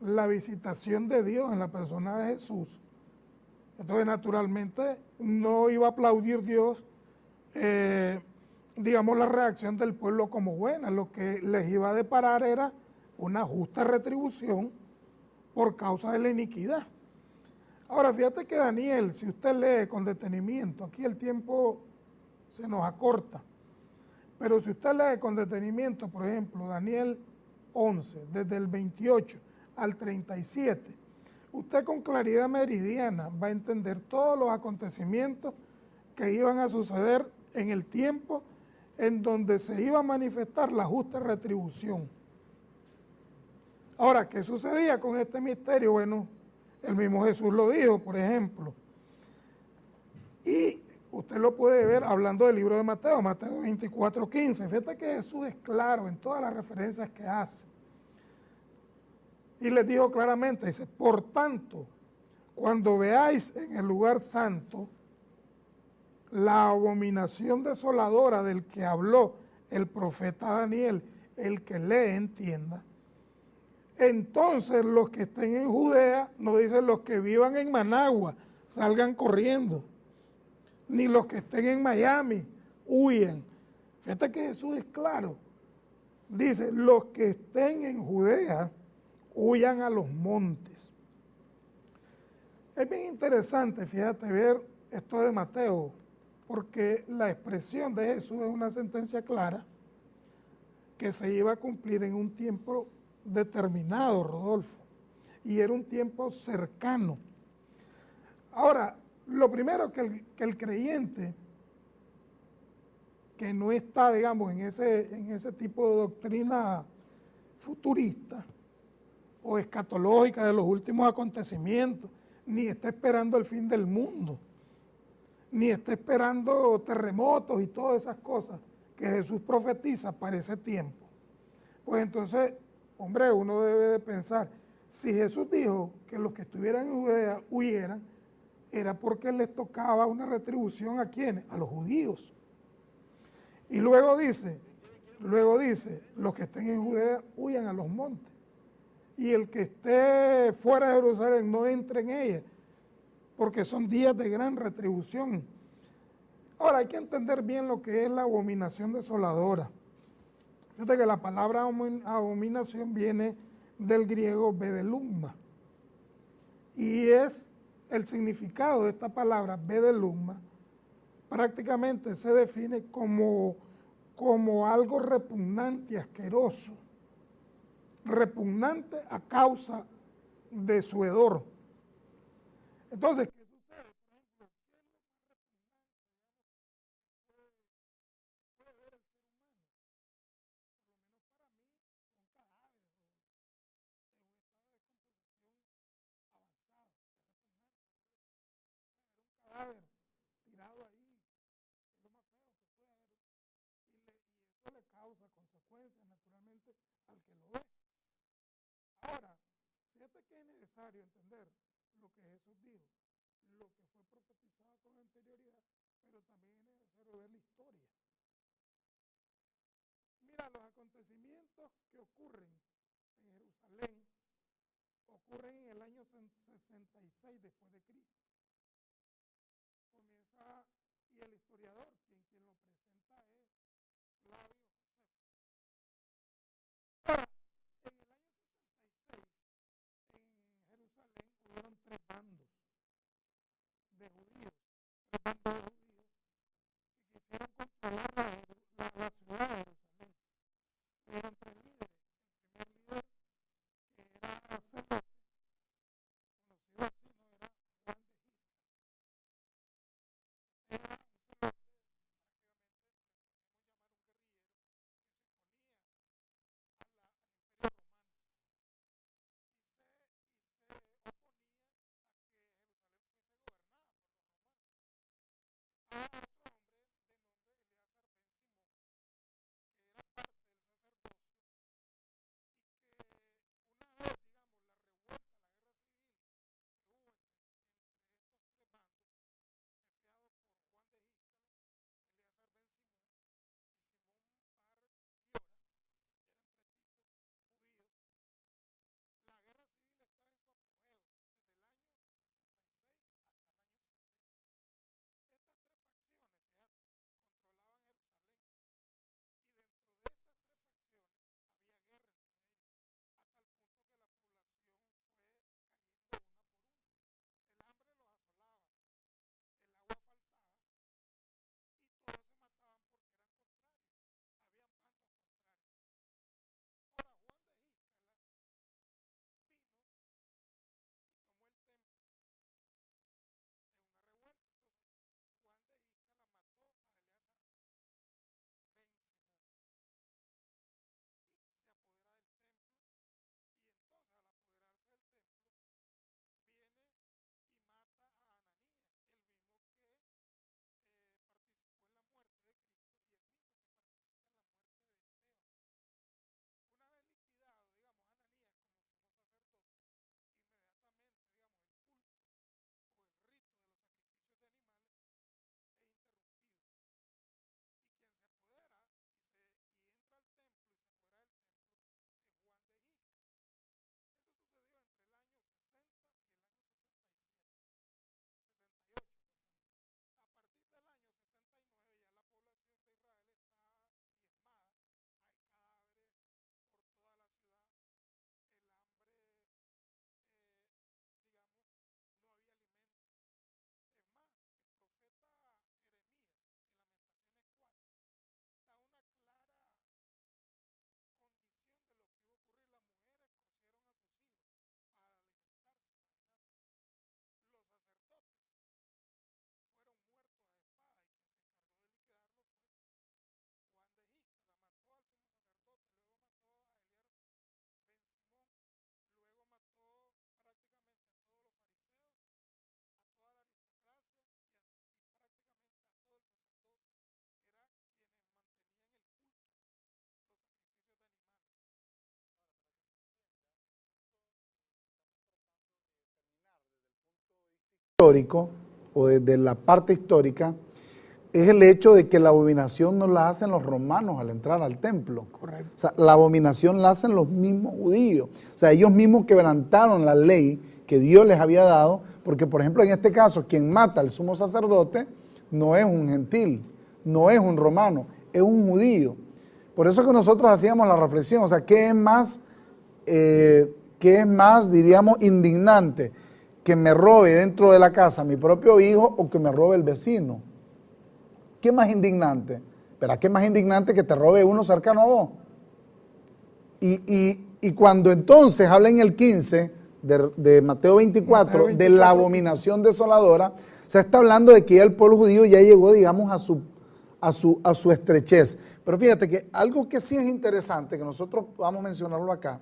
la visitación de Dios en la persona de Jesús. Entonces, naturalmente, no iba a aplaudir Dios, digamos, la reacción del pueblo como buena. Lo que les iba a deparar era una justa retribución por causa de la iniquidad. Ahora, fíjate que Daniel, si usted lee con detenimiento, aquí el tiempo se nos acorta, pero si usted lee con detenimiento, por ejemplo, Daniel 11, desde el 28 al 37, usted con claridad meridiana va a entender todos los acontecimientos que iban a suceder en el tiempo en donde se iba a manifestar la justa retribución. Ahora, ¿qué sucedía con este misterio? Bueno, el mismo Jesús lo dijo, por ejemplo. Y usted lo puede ver hablando del libro de Mateo, Mateo 24:15. Fíjate que Jesús es claro en todas las referencias que hace. Y les dijo claramente, dice, por tanto, cuando veáis en el lugar santo la abominación desoladora del que habló el profeta Daniel, el que lee entienda, entonces los que estén en Judea, no dicen los que vivan en Managua, salgan corriendo, ni los que estén en Miami, huyan. Fíjate que Jesús es claro. Dice, los que estén en Judea, huyan a los montes. Es bien interesante, fíjate, ver esto de Mateo, porque la expresión de Jesús es una sentencia clara que se iba a cumplir en un tiempo determinado, Rodolfo, y era un tiempo cercano. Ahora, lo primero que el creyente que no está, digamos, en ese tipo de doctrina futurista o escatológica de los últimos acontecimientos, ni está esperando el fin del mundo, ni está esperando terremotos y todas esas cosas que Jesús profetiza para ese tiempo. Pues entonces, hombre, uno debe de pensar, si Jesús dijo que los que estuvieran en Judea huyeran, era porque les tocaba una retribución ¿a quiénes? A los judíos. Y luego dice, los que estén en Judea huyan a los montes. Y el que esté fuera de Jerusalén no entre en ella, porque son días de gran retribución. Ahora hay que entender bien lo que es la abominación desoladora. Fíjate que la palabra abominación viene del griego bedelumma. Y es el significado de esta palabra bedelumma, prácticamente se define como algo repugnante y asqueroso. Repugnante a causa de su hedor. Entonces, ¿qué sucede? Por ejemplo, ¿qué es lo más repugnante que puede ver el ser humano? Por lo menos para mí, un cadáver o en un estado de descomposición avanzado. Es repugnante ver un cadáver tirado ahí, es lo más feo que puede haber. Y eso le causa consecuencias, naturalmente, al que lo ve. Ahora, fíjate que es necesario entender lo que Jesús dijo, lo que fue profetizado con anterioridad, pero también es necesario ver la historia. Mira, los acontecimientos que ocurren en Jerusalén ocurren en el año 66 después de Cristo. Comienza, y el historiador, quien lo presenta es Flavio Josefo. Ahora, en el año 66, en Jerusalén hubieron tres bandos de judíos, que quisieron controlar la ciudad de Jerusalén. Eran tres líderes. El primer líder, que era sacerdote, conocido así, no era Juan de Gisca. Era un sacerdote, prácticamente le podemos llamar un guerrillero, que se oponía al imperio romano y se oponía a que Jerusalén fuese gobernada por los romanos. Estaba otro hombre de nombre Eleazar ben Simón, que era parte del sacerdocio y que una vez, digamos, la revuelta, la guerra civil que hubo entre estos tres bandos, jefiados por Juan de histórico, o desde la parte histórica, es el hecho de que la abominación no la hacen los romanos al entrar al templo. Correcto. O sea, la abominación la hacen los mismos judíos. O sea, ellos mismos quebrantaron la ley que Dios les había dado, porque por ejemplo en este caso, quien mata al sumo sacerdote no es un gentil, no es un romano, es un judío. Por eso que nosotros hacíamos la reflexión, o sea, ¿qué es más, diríamos, indignante? ¿Que me robe dentro de la casa mi propio hijo o que me robe el vecino? ¿Qué más indignante? ¿Verdad? ¿Qué más indignante que te robe uno cercano a vos? Y cuando entonces habla en el 15 de Mateo 24, de la abominación desoladora, se está hablando de que ya el pueblo judío ya llegó, digamos, a su estrechez. Pero fíjate que algo que sí es interesante, que nosotros vamos a mencionarlo acá,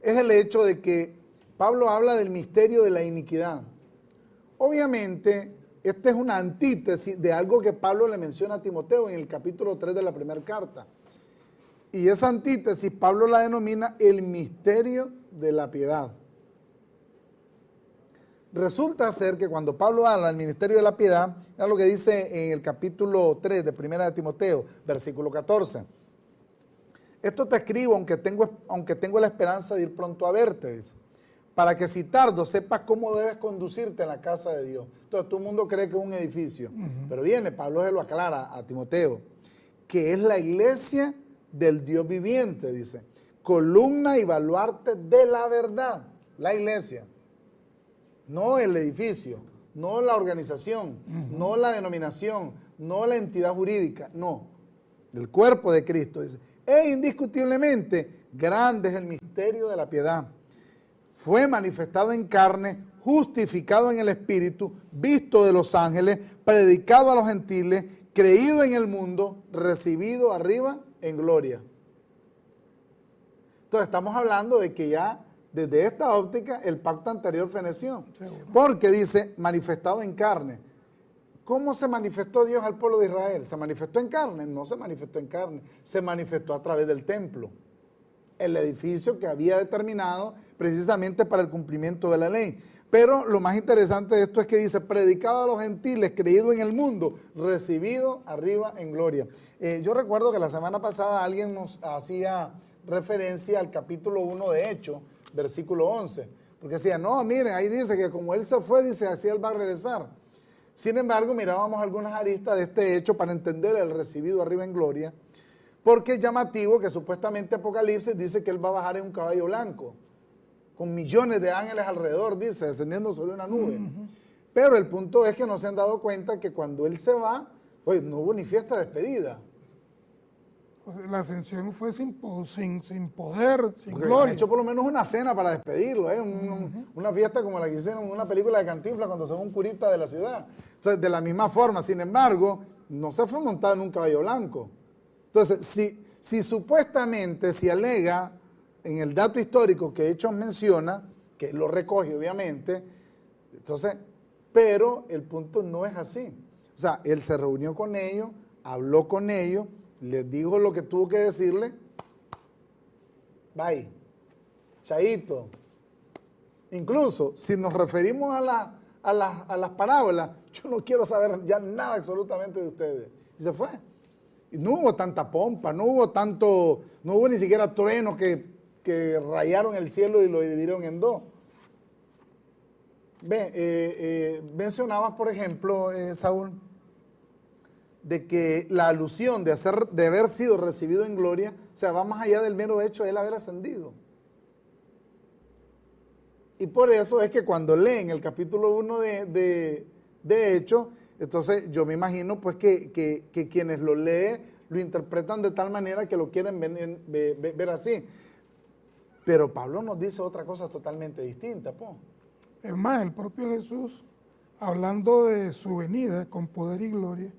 es el hecho de que Pablo habla del misterio de la iniquidad. Obviamente, esta es una antítesis de algo que Pablo le menciona a Timoteo en el capítulo 3 de la primera carta. Y esa antítesis Pablo la denomina el misterio de la piedad. Resulta ser que cuando Pablo habla del ministerio de la piedad, es lo que dice en el capítulo 3 de primera de Timoteo, versículo 14. Esto te escribo aunque tengo la esperanza de ir pronto a verte, dice, para que si tardo sepas cómo debes conducirte en la casa de Dios. Entonces todo el mundo cree que es un edificio, pero viene, Pablo se lo aclara a Timoteo, que es la iglesia del Dios viviente, dice, columna y baluarte de la verdad, la iglesia. No el edificio, no la organización, no la denominación, no la entidad jurídica, no, el cuerpo de Cristo, dice. E indiscutiblemente grande es el misterio de la piedad. Fue manifestado en carne, justificado en el Espíritu, visto de los ángeles, predicado a los gentiles, creído en el mundo, recibido arriba en gloria. Entonces estamos hablando de que ya desde esta óptica el pacto anterior feneció. Porque dice manifestado en carne. ¿Cómo se manifestó Dios al pueblo de Israel? ¿Se manifestó en carne? No se manifestó en carne, se manifestó a través del templo, el edificio que había determinado precisamente para el cumplimiento de la ley. Pero lo más interesante de esto es que dice, predicado a los gentiles, creído en el mundo, recibido arriba en gloria. Yo recuerdo que la semana pasada alguien nos hacía referencia al capítulo 1 de Hechos, versículo 11, porque decía, no, miren, ahí dice que como él se fue, dice, así él va a regresar. Sin embargo, mirábamos algunas aristas de este hecho para entender el recibido arriba en gloria, porque es llamativo que supuestamente Apocalipsis dice que él va a bajar en un caballo blanco, con millones de ángeles alrededor, dice, descendiendo sobre una nube. Pero el punto es que no se han dado cuenta que cuando él se va, pues no hubo ni fiesta de despedida. La ascensión fue sin poder, sin Porque gloria. han hecho por lo menos una cena para despedirlo, una fiesta como la que hicieron en una película de Cantinflas cuando se fue un curita de la ciudad. Entonces, de la misma forma, sin embargo, no se fue montado en un caballo blanco. Entonces, si supuestamente se alega en el dato histórico que Hechos menciona, que lo recoge obviamente, entonces, pero el punto no es así. O sea, él se reunió con ellos, habló con ellos, les dijo lo que tuvo que decirle, bye, chaito. Incluso, si nos referimos a las parábolas, yo no quiero saber ya nada absolutamente de ustedes. Y se fue. Y no hubo tanta pompa, no hubo ni siquiera truenos que rayaron el cielo y lo dividieron en dos. Mencionabas, por ejemplo, Saúl, de que la alusión de haber sido recibido en gloria, o sea, va más allá del mero hecho de él haber ascendido. Y por eso es que cuando leen el capítulo 1 de Hechos, entonces yo me imagino pues que quienes lo leen lo interpretan de tal manera que lo quieren ver así. Pero Pablo nos dice otra cosa totalmente distinta, po. Es más, el propio Jesús, hablando de su venida con poder y gloria,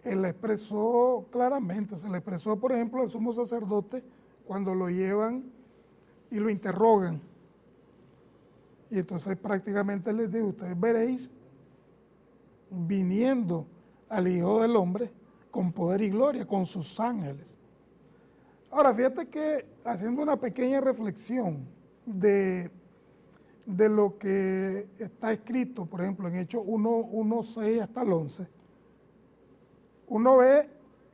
él la expresó claramente. Se le expresó, por ejemplo, al sumo sacerdote cuando lo llevan y lo interrogan. Y entonces prácticamente les digo, ustedes veréis viniendo al Hijo del Hombre con poder y gloria, con sus ángeles. Ahora, fíjate que haciendo una pequeña reflexión de de lo que está escrito, por ejemplo, en Hechos 1, 6 hasta el 11, uno ve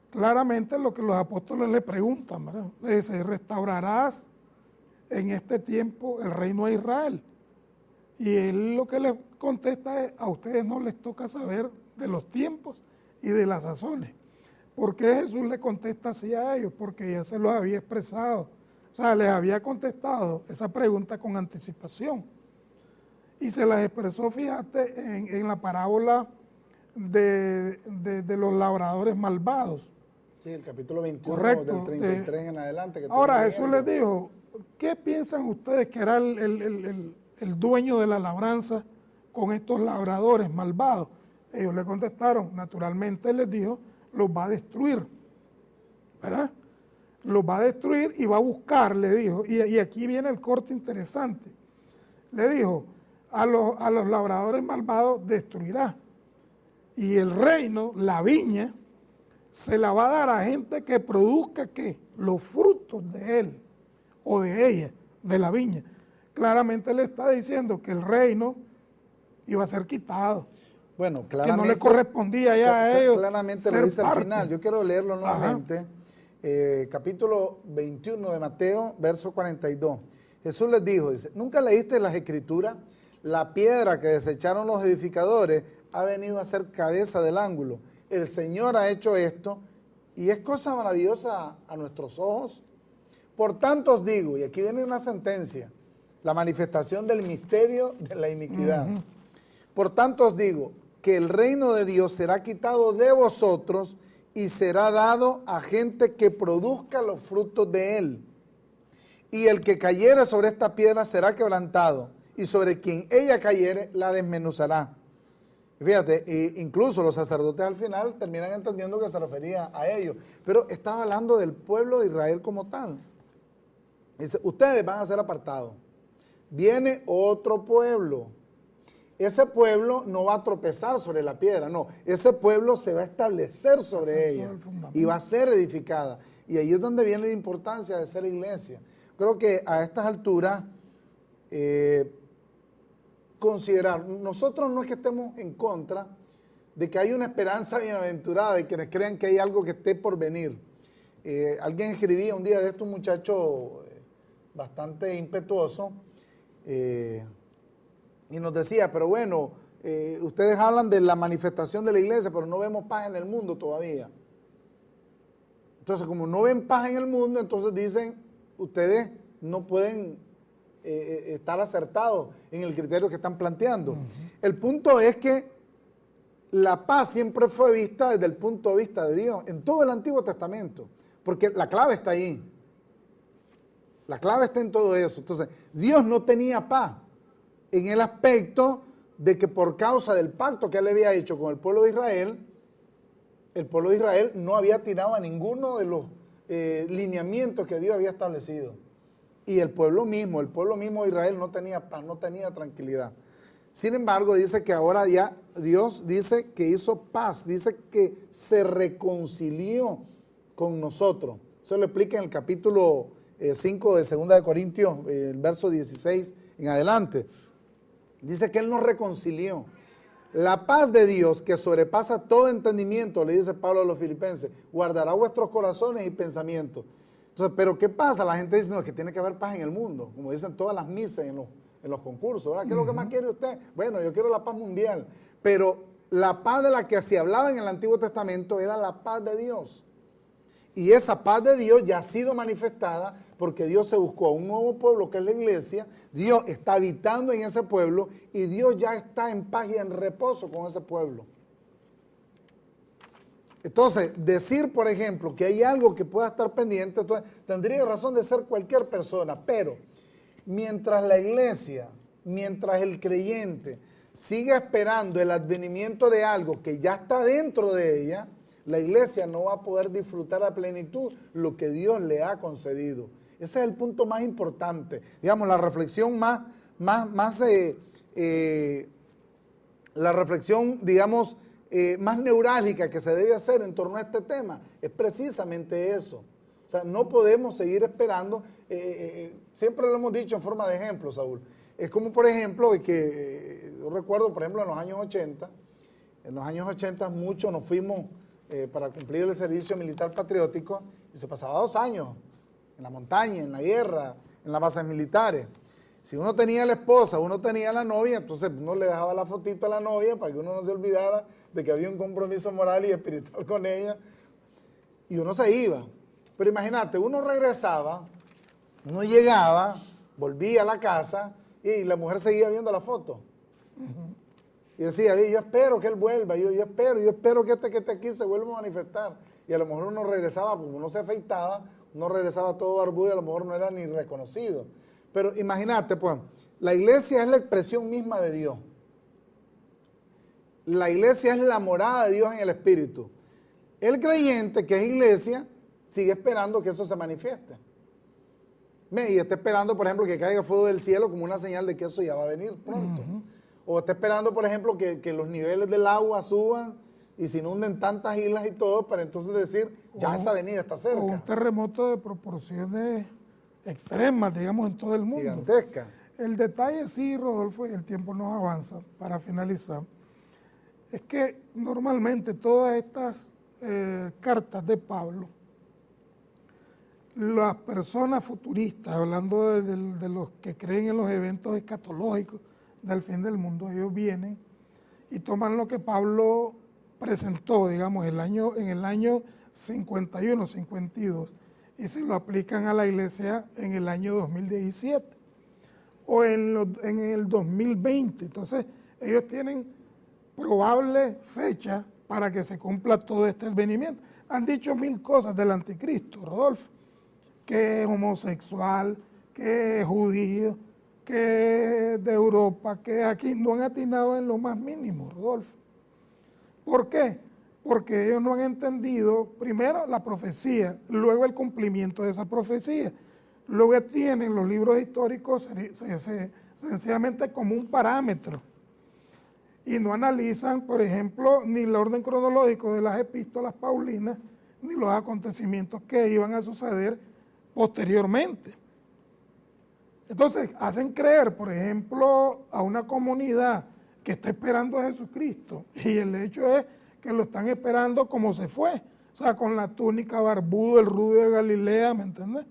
claramente lo que los apóstoles le preguntan, ¿verdad? Le dice, ¿restaurarás en este tiempo el reino de Israel? Y él lo que les contesta es, a ustedes no les toca saber de los tiempos y de las sazones. ¿Por qué Jesús le contesta así a ellos? Porque ya se los había expresado. O sea, les había contestado esa pregunta con anticipación. Y se las expresó, fíjate, en la parábola de los labradores malvados. Sí, el capítulo 21, Correcto, del 33 en adelante. Que ahora estoy Jesús les dijo, ¿qué piensan ustedes que era el dueño de la labranza con estos labradores malvados? Ellos le contestaron, naturalmente les dijo, los va a destruir, ¿verdad? Los va a destruir y va a buscar, le dijo, y aquí viene el corte interesante. Le dijo, a los labradores malvados destruirá, y el reino, la viña, se la va a dar a gente que produzca, ¿qué? Los frutos de él, o de ella, de la viña. Claramente le está diciendo que el reino iba a ser quitado. Bueno, claramente, que no le correspondía ya a ellos. Claramente lo dice al final. Yo quiero leerlo nuevamente. Capítulo 21 de Mateo, verso 42. Jesús les dijo, dice, ¿nunca leíste las Escrituras? La piedra que desecharon los edificadores ha venido a ser cabeza del ángulo. El Señor ha hecho esto y es cosa maravillosa a nuestros ojos. Por tanto os digo, y aquí viene una sentencia, la manifestación del misterio de la iniquidad. Por tanto os digo que el reino de Dios será quitado de vosotros y será dado a gente que produzca los frutos de él. Y el que cayere sobre esta piedra será quebrantado, y sobre quien ella cayere la desmenuzará. Fíjate, incluso los sacerdotes al final terminan entendiendo que se refería a ellos, pero estaba hablando del pueblo de Israel como tal. Dice, ustedes van a ser apartados. Viene otro pueblo. Ese pueblo no va a tropezar sobre la piedra, no. Ese pueblo se va a establecer sobre ella y va a ser edificada. Y ahí es donde viene la importancia de ser iglesia. Creo que a estas alturas, considerar, nosotros no es que estemos en contra de que hay una esperanza bienaventurada, de quienes crean que hay algo que esté por venir. Alguien escribía un día de esto, un muchacho bastante impetuoso, y nos decía, pero bueno, ustedes hablan de la manifestación de la iglesia, pero no vemos paz en el mundo todavía. Entonces, como no ven paz en el mundo, entonces dicen, ustedes no pueden estar acertados en el criterio que están planteando. El punto es que la paz siempre fue vista desde el punto de vista de Dios, en todo el Antiguo Testamento, porque la clave está ahí. La clave está en todo eso. Entonces, Dios no tenía paz en el aspecto de que por causa del pacto que él había hecho con el pueblo de Israel, el pueblo de Israel no había tirado a ninguno de los lineamientos que Dios había establecido. Y el pueblo mismo de Israel no tenía paz, no tenía tranquilidad. Sin embargo, dice que ahora ya Dios dice que hizo paz, dice que se reconcilió con nosotros. Eso lo explica en el capítulo 5 de 2 de Corintios, el verso 16 en adelante. Dice que Él nos reconcilió. La paz de Dios, que sobrepasa todo entendimiento, le dice Pablo a los filipenses, guardará vuestros corazones y pensamientos. Entonces, ¿pero qué pasa? La gente dice, no, es que tiene que haber paz en el mundo, como dicen todas las misas en los concursos, ¿verdad? ¿Qué es lo que más quiere usted? Bueno, yo quiero la paz mundial, pero la paz de la que se hablaba en el Antiguo Testamento era la paz de Dios. Y esa paz de Dios ya ha sido manifestada porque Dios se buscó a un nuevo pueblo que es la iglesia, Dios está habitando en ese pueblo y Dios ya está en paz y en reposo con ese pueblo. Entonces, decir, por ejemplo, que hay algo que pueda estar pendiente, entonces, tendría razón de ser cualquier persona, pero mientras la iglesia, mientras el creyente siga esperando el advenimiento de algo que ya está dentro de ella, la iglesia no va a poder disfrutar a plenitud lo que Dios le ha concedido. Ese es el punto más importante. Digamos, la reflexión más neurálgica que se debe hacer en torno a este tema es precisamente eso. O sea, no podemos seguir esperando, siempre lo hemos dicho en forma de ejemplo, Saúl, Es como, por ejemplo, que yo recuerdo, por ejemplo, en los años 80 muchos nos fuimos para cumplir el servicio militar patriótico y se pasaba 2 años en la montaña, en la guerra, en las bases militares. Si uno tenía la esposa, uno tenía la novia, entonces uno le dejaba la fotito a la novia para que uno no se olvidara de que había un compromiso moral y espiritual con ella, y uno se iba. Pero imagínate, uno regresaba, uno llegaba, volvía a la casa y la mujer seguía viendo la foto. Y decía, yo espero que él vuelva, yo espero que que esté aquí se vuelva a manifestar. Y a lo mejor uno regresaba, como uno se afeitaba, uno regresaba todo barbudo y a lo mejor no era ni reconocido. Pero imagínate, pues, la iglesia es la expresión misma de Dios. La iglesia es la morada de Dios en el Espíritu. El creyente, que es iglesia, sigue esperando que eso se manifieste. Y está esperando, por ejemplo, que caiga fuego del cielo como una señal de que eso ya va a venir pronto. O está esperando, por ejemplo, que los niveles del agua suban y se inunden tantas islas y todo, para entonces decir, ya esa venida está cerca. O un terremoto de proporciones extremas, digamos, en todo el mundo. Gigantesca. El detalle, sí, Rodolfo, y el tiempo nos avanza para finalizar, es que normalmente todas estas cartas de Pablo, las personas futuristas, hablando de los que creen en los eventos escatológicos del fin del mundo, ellos vienen y toman lo que Pablo presentó, digamos, en el año 51, 52, y se lo aplican a la iglesia en el año 2017 o en el 2020. Entonces, ellos tienen probable fecha para que se cumpla todo este advenimiento. Han dicho 1000 cosas del anticristo, Rodolfo, que es homosexual, que es judío, que es de Europa, que aquí no han atinado en lo más mínimo, Rodolfo. ¿Por qué? Porque ellos no han entendido, primero, la profecía, luego el cumplimiento de esa profecía. Luego tienen los libros históricos sencillamente como un parámetro. Y no analizan, por ejemplo, ni el orden cronológico de las epístolas paulinas, ni los acontecimientos que iban a suceder posteriormente. Entonces, hacen creer, por ejemplo, a una comunidad que está esperando a Jesucristo, y el hecho es que lo están esperando como se fue, o sea, con la túnica, barbudo, el rubio de Galilea, ¿me entiendes?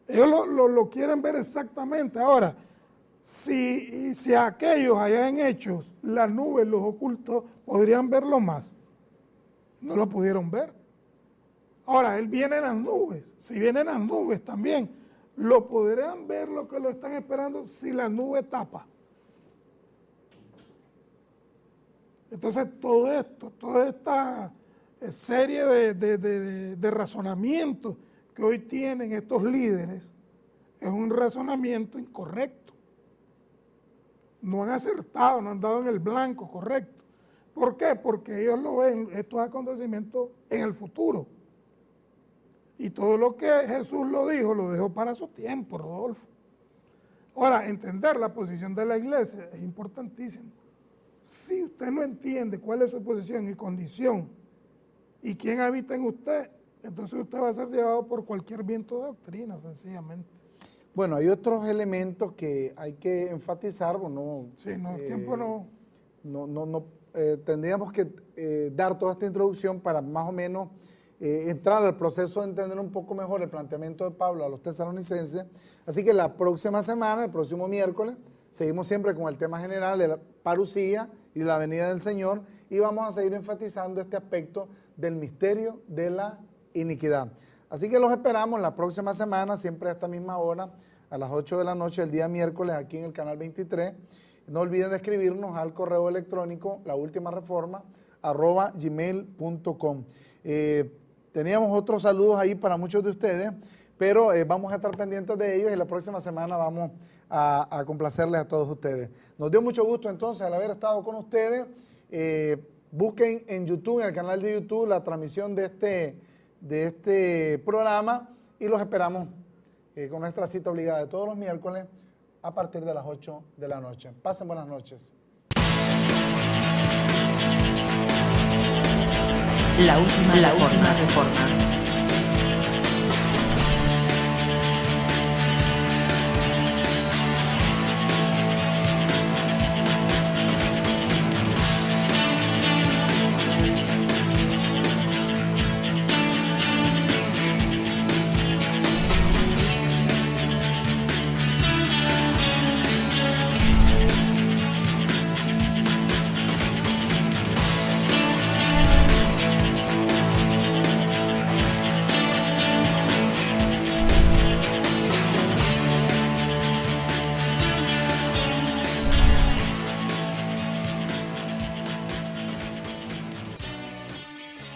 Ellos lo quieren ver exactamente. Ahora, si aquellos allá en Hechos, las nubes los ocultó, podrían verlo más. No lo pudieron ver. Ahora, él viene en las nubes. Si vienen las nubes también, lo podrán ver lo que lo están esperando si la nube tapa. Entonces, todo esto, toda esta serie de razonamientos que hoy tienen estos líderes, es un razonamiento incorrecto. No han acertado, no han dado en el blanco correcto. ¿Por qué? Porque ellos lo ven, estos acontecimientos, en el futuro. Y todo lo que Jesús lo dejó para su tiempo, Rodolfo. Ahora, entender la posición de la iglesia es importantísimo. Si usted no entiende cuál es su posición y condición y quién habita en usted, entonces usted va a ser llevado por cualquier viento de doctrina, sencillamente. Bueno, hay otros elementos que hay que enfatizar. Bueno, sí, no, el tiempo no. Tendríamos que dar toda esta introducción para más o menos entrar al proceso de entender un poco mejor el planteamiento de Pablo a los tesalonicenses. Así que la próxima semana, el próximo miércoles, seguimos siempre con el tema general de la parucía y la venida del Señor, y vamos a seguir enfatizando este aspecto del misterio de la iniquidad. Así que los esperamos la próxima semana, siempre a esta misma hora, a las 8 de la noche, el día miércoles, aquí en el canal 23. No olviden de escribirnos al correo electrónico laultimareforma@gmail.com. Teníamos otros saludos ahí para muchos de ustedes, pero vamos a estar pendientes de ellos y la próxima semana vamos a complacerles a todos ustedes. Nos dio mucho gusto entonces al haber estado con ustedes. Busquen en YouTube, en el canal de YouTube, la transmisión de este programa, y los esperamos con nuestra cita obligada de todos los miércoles a partir de las 8 de la noche. Pasen buenas noches. La última reforma.